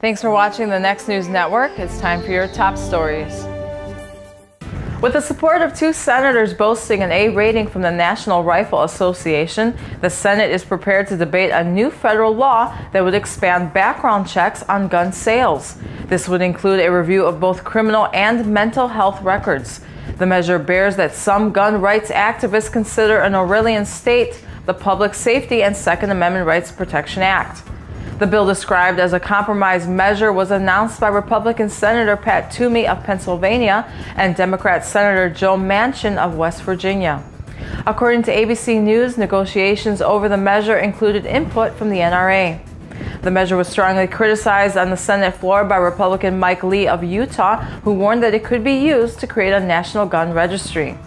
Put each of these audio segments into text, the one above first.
Thanks for watching the Next News Network. It's time for your top stories. With the support of 2 senators boasting an A rating from the National Rifle Association, the Senate is prepared to debate a new federal law that would expand background checks on gun sales. This would include a review of both criminal and mental health records. The measure bears that some gun rights activists consider an Orwellian state the Public Safety and Second Amendment Rights Protection Act. The bill, described as a compromise measure, was announced by Republican Senator Pat Toomey of Pennsylvania and Democrat Senator Joe Manchin of West Virginia. According to ABC News, negotiations over the measure included input from the NRA. The measure was strongly criticized on the Senate floor by Republican Mike Lee of Utah, who warned that it could be used to create a national gun registry.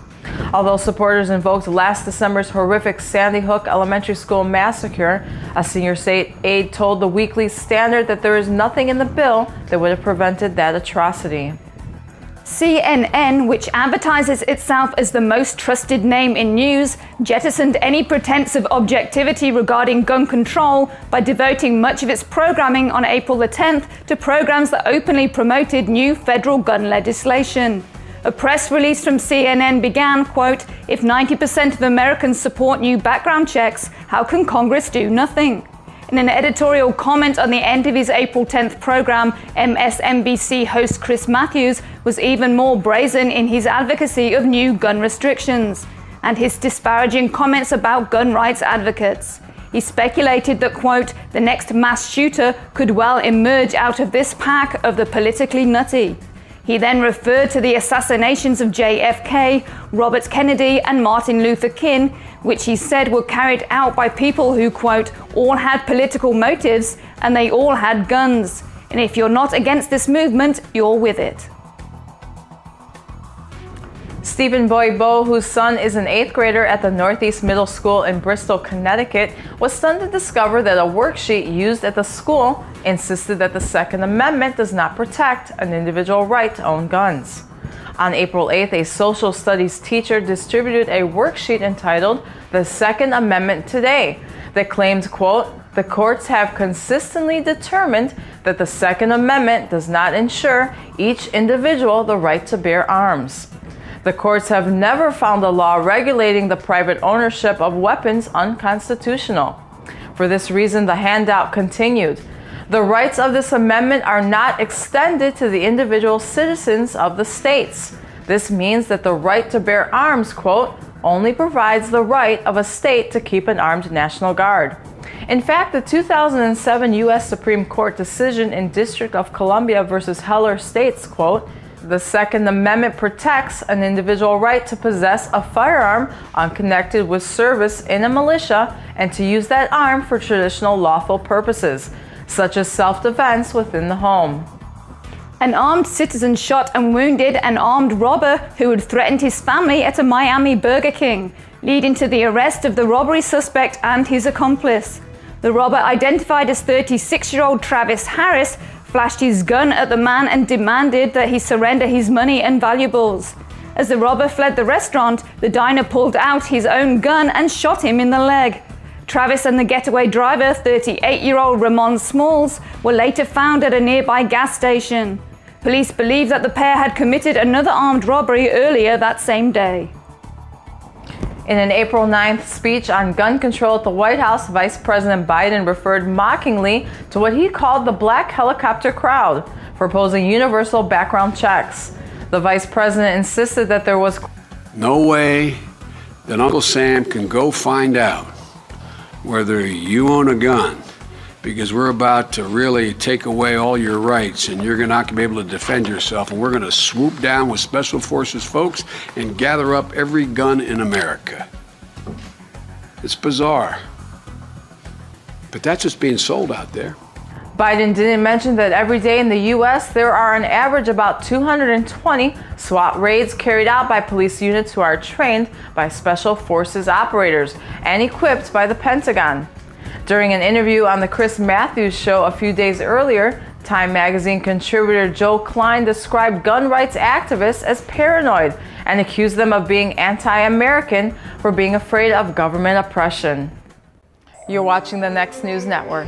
Although supporters invoked last December's horrific Sandy Hook Elementary School massacre, a senior state aide told the Weekly Standard that there is nothing in the bill that would have prevented that atrocity. CNN, which advertises itself as the most trusted name in news, jettisoned any pretense of objectivity regarding gun control by devoting much of its programming on April the 10th to programs that openly promoted new federal gun legislation. A press release from CNN began, quote, "If 90% of Americans support new background checks, how can Congress do nothing?" In an editorial comment on the end of his April 10th program, MSNBC host Chris Matthews was even more brazen in his advocacy of new gun restrictions and his disparaging comments about gun rights advocates. He speculated that, quote, "the next mass shooter could well emerge out of this pack of the politically nutty." He then referred to the assassinations of JFK, Robert Kennedy, and Martin Luther King, which he said were carried out by people who, quote, "all had political motives and they all had guns. And if you're not against this movement, you're with it." Stephen Boy-Bo, whose son is an 8th grader at the Northeast Middle School in Bristol, Connecticut, was stunned to discover that a worksheet used at the school insisted that the Second Amendment does not protect an individual right to own guns. On April 8th, a social studies teacher distributed a worksheet entitled "The Second Amendment Today" that claimed, quote, "the courts have consistently determined that the Second Amendment does not ensure each individual the right to bear arms. The courts have never found a law regulating the private ownership of weapons unconstitutional. For this reason," the handout continued, "the rights of this amendment are not extended to the individual citizens of the states. This means that the right to bear arms, quote, only provides the right of a state to keep an armed National Guard." In fact, the 2007 U.S. Supreme Court decision in District of Columbia versus Heller states, quote, "The Second Amendment protects an individual right to possess a firearm unconnected with service in a militia and to use that arm for traditional lawful purposes, such as self-defense within the home." An armed citizen shot and wounded an armed robber who had threatened his family at a Miami Burger King, leading to the arrest of the robbery suspect and his accomplice. The robber, identified as 36-year-old Travis Harris, flashed his gun at the man and demanded that he surrender his money and valuables. As the robber fled the restaurant, the diner pulled out his own gun and shot him in the leg. Travis and the getaway driver, 38-year-old Ramon Smalls, were later found at a nearby gas station. Police believe that the pair had committed another armed robbery earlier that same day. In an April 9th speech on gun control at the White House, Vice President Biden referred mockingly to what he called the black helicopter crowd for opposing universal background checks. The vice president insisted that there was no way that Uncle Sam can go find out whether you own a gun, because we're about to really take away all your rights and you're not going to be able to defend yourself, and we're going to swoop down with Special Forces folks and gather up every gun in America. It's bizarre, but that's what's being sold out there. Biden didn't mention that every day in the U.S. there are on average about 220 SWAT raids carried out by police units who are trained by Special Forces operators and equipped by the Pentagon. During an interview on the Chris Matthews Show a few days earlier, Time magazine contributor Joe Klein described gun rights activists as paranoid and accused them of being anti-American for being afraid of government oppression. You're watching the Next News Network.